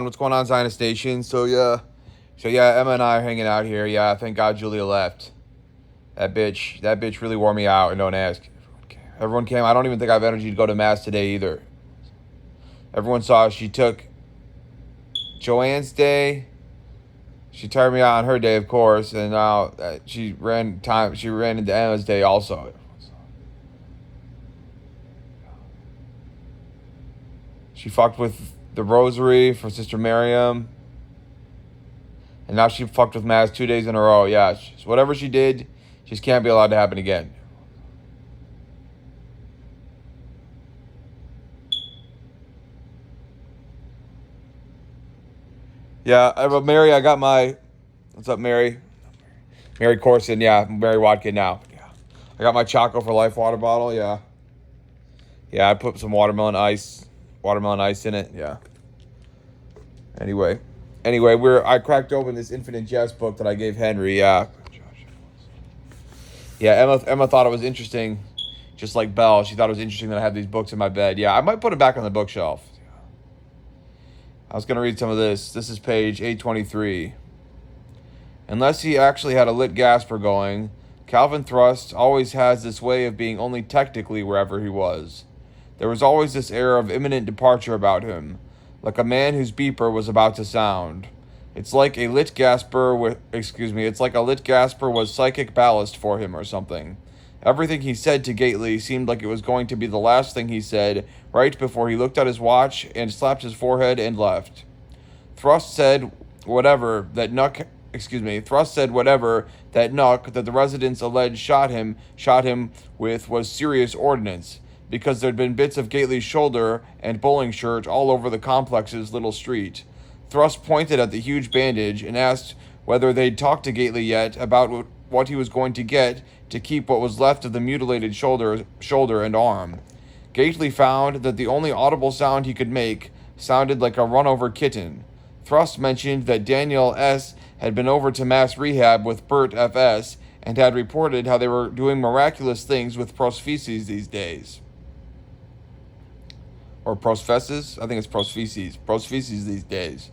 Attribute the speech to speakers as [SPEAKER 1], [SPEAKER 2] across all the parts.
[SPEAKER 1] What's going on, Zionist Nation? So yeah, Emma and I are hanging out here. Yeah, thank God Julia left. That bitch really wore me out. And don't ask. Everyone came. I don't even think I have energy to go to mass today either. Everyone saw she took Joanne's day. She tired me out on her day, of course, and now she ran time. She ran into Emma's day also. She fucked with the rosary for Sister Miriam. And now she fucked with Maz 2 days in a row. Yeah, whatever she did, she just can't be allowed to happen again. Yeah, but Mary, I got my... What's up, Mary? Mary Corson, yeah. Mary Watkin now. Yeah. I got my Choco for Life water bottle, yeah. Yeah, I put some watermelon ice in it, yeah. Anyway, I cracked open this Infinite Jest book that I gave Henry, yeah. Yeah, Emma thought it was interesting, just like Belle. She thought it was interesting that I have these books in my bed. Yeah, I might put it back on the bookshelf. I was going to read some of this. This is page 823. Unless he actually had a lit Gasper going, Calvin Thrust always has this way of being only technically wherever he was. There was always this air of imminent departure about him, like a man whose beeper was about to sound. It's like a lit Gasper was psychic ballast for him or something. Everything he said to Gately seemed like it was going to be the last thing he said right before he looked at his watch and slapped his forehead and left. Thrust said whatever that Nuck that the residents alleged shot him with was serious ordnance, because there'd been bits of Gately's shoulder and bowling shirt all over the complex's little street. Thrust pointed at the huge bandage and asked whether they'd talked to Gately yet about what he was going to get to keep what was left of the mutilated shoulder and arm. Gately found that the only audible sound he could make sounded like a run-over kitten. Thrust mentioned that Daniel S. had been over to mass rehab with Bert F.S. and had reported how they were doing miraculous things with prostheses these days. Or prostheses? I think it's prostheses. Prostheses these days.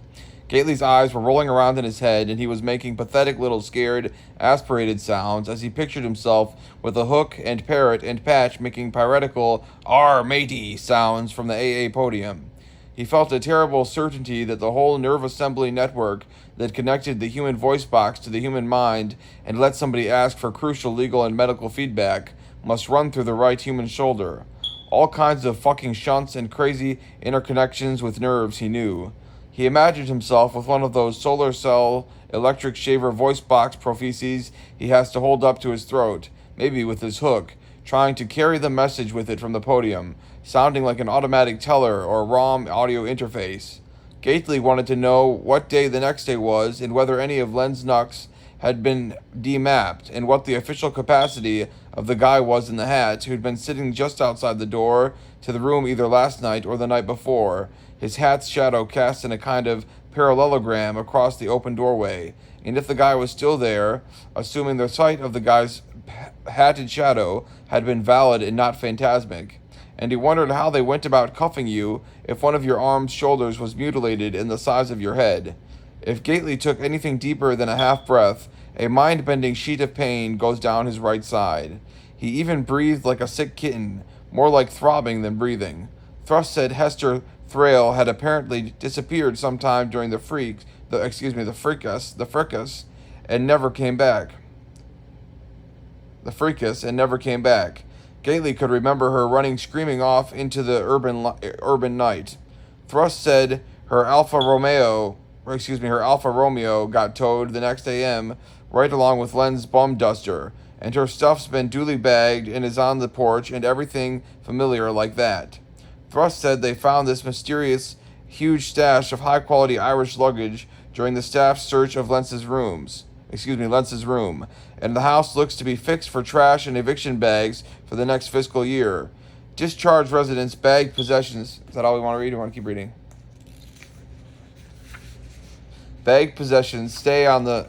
[SPEAKER 1] Gately's eyes were rolling around in his head, and he was making pathetic little scared, aspirated sounds as he pictured himself with a hook and parrot and Patch making piratical "Arr, matey" sounds from the AA podium. He felt a terrible certainty that the whole nerve assembly network that connected the human voice box to the human mind and let somebody ask for crucial legal and medical feedback must run through the right human shoulder. All kinds of fucking shunts and crazy interconnections with nerves, he knew. He imagined himself with one of those solar cell electric shaver voice box prophecies he has to hold up to his throat, maybe with his hook, trying to carry the message with it from the podium, sounding like an automatic teller or ROM audio interface. Gately wanted to know what day the next day was and whether any of Len's Nux had been demapped, and what the official capacity of the guy was in the hat who'd been sitting just outside the door to the room either last night or the night before, his hat's shadow cast in a kind of parallelogram across the open doorway, and if the guy was still there, assuming the sight of the guy's hatted shadow had been valid and not phantasmic. And he wondered how they went about cuffing you if one of your arm's shoulders was mutilated in the size of your head. If Gately took anything deeper than a half-breath, a mind-bending sheet of pain goes down his right side. He even breathed like a sick kitten, more like throbbing than breathing. Thrust said Hester Thrale had apparently disappeared sometime during the fracas, and never came back. Gately could remember her running screaming off into the urban night. Thrust said her Alfa Romeo got towed the next AM right along with Len's bum duster, and her stuff's been duly bagged and is on the porch and everything familiar like that. Thrust said they found this mysterious, huge stash of high-quality Irish luggage during the staff's search of Lentz's room, and the house looks to be fixed for trash and eviction bags for the next fiscal year. Discharged residents bagged possessions. Is that all we want to read? Or want to keep reading? Bagged possessions stay on the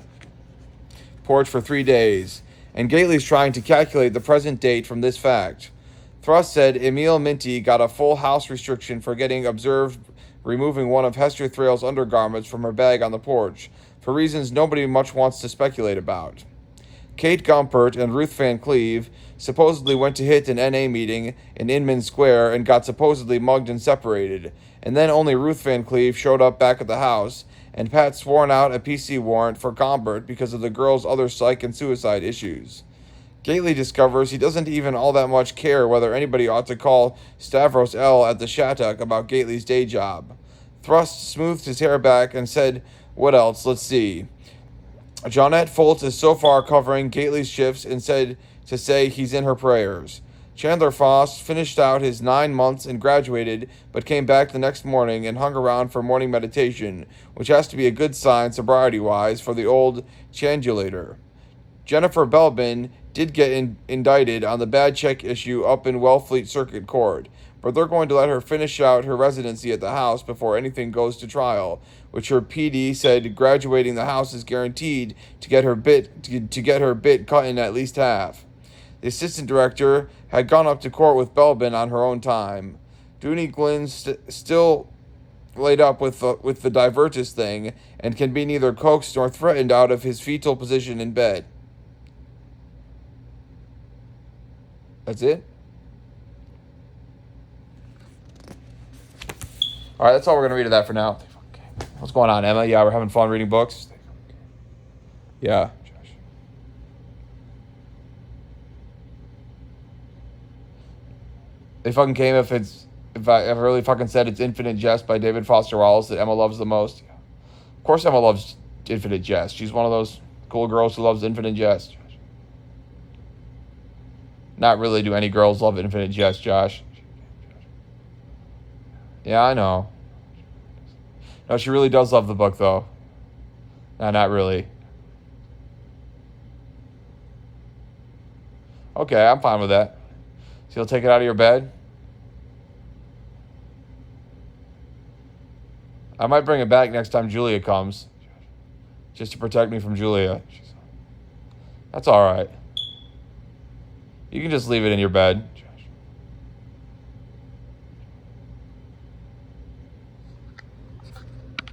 [SPEAKER 1] porch for 3 days, and Gately's trying to calculate the present date from this fact. Thrust said Emil Minty got a full house restriction for getting observed removing one of Hester Thrale's undergarments from her bag on the porch, for reasons nobody much wants to speculate about. Kate Gumpert and Ruth Van Cleve supposedly went to hit an NA meeting in Inman Square and got supposedly mugged and separated, and then only Ruth Van Cleve showed up back at the house, and Pat sworn out a PC warrant for Gumpert because of the girl's other psych and suicide issues. Gately discovers he doesn't even all that much care whether anybody ought to call Stavros L. at the Shattuck about Gately's day job. Thrust smoothed his hair back and said, "What else? Let's see." Johnette Foltz is so far covering Gately's shifts and said to say he's in her prayers. Chandler Foss finished out his 9 months and graduated, but came back the next morning and hung around for morning meditation, which has to be a good sign sobriety-wise for the old Chandulator. Jennifer Belbin did get indicted on the bad check issue up in Wellfleet Circuit Court, but they're going to let her finish out her residency at the house before anything goes to trial, which her PD said graduating the house is guaranteed to get her bit cut in at least half. The assistant director had gone up to court with Belbin on her own time. Dooney Glynn still laid up with the Divertus thing and can be neither coaxed nor threatened out of his fetal position in bed. That's it? All right, that's all we're going to read of that for now. What's going on, Emma? Yeah, we're having fun reading books. Yeah. They fucking came if I really fucking said it's Infinite Jest by David Foster Wallace that Emma loves the most. Of course Emma loves Infinite Jest. She's one of those cool girls who loves Infinite Jest. Not really do any girls love Infinite Jest, Josh. Yeah, I know. No, she really does love the book, though. No, not really. Okay, I'm fine with that. So you'll take it out of your bed? I might bring it back next time Julia comes. Just to protect me from Julia. That's all right. You can just leave it in your bed.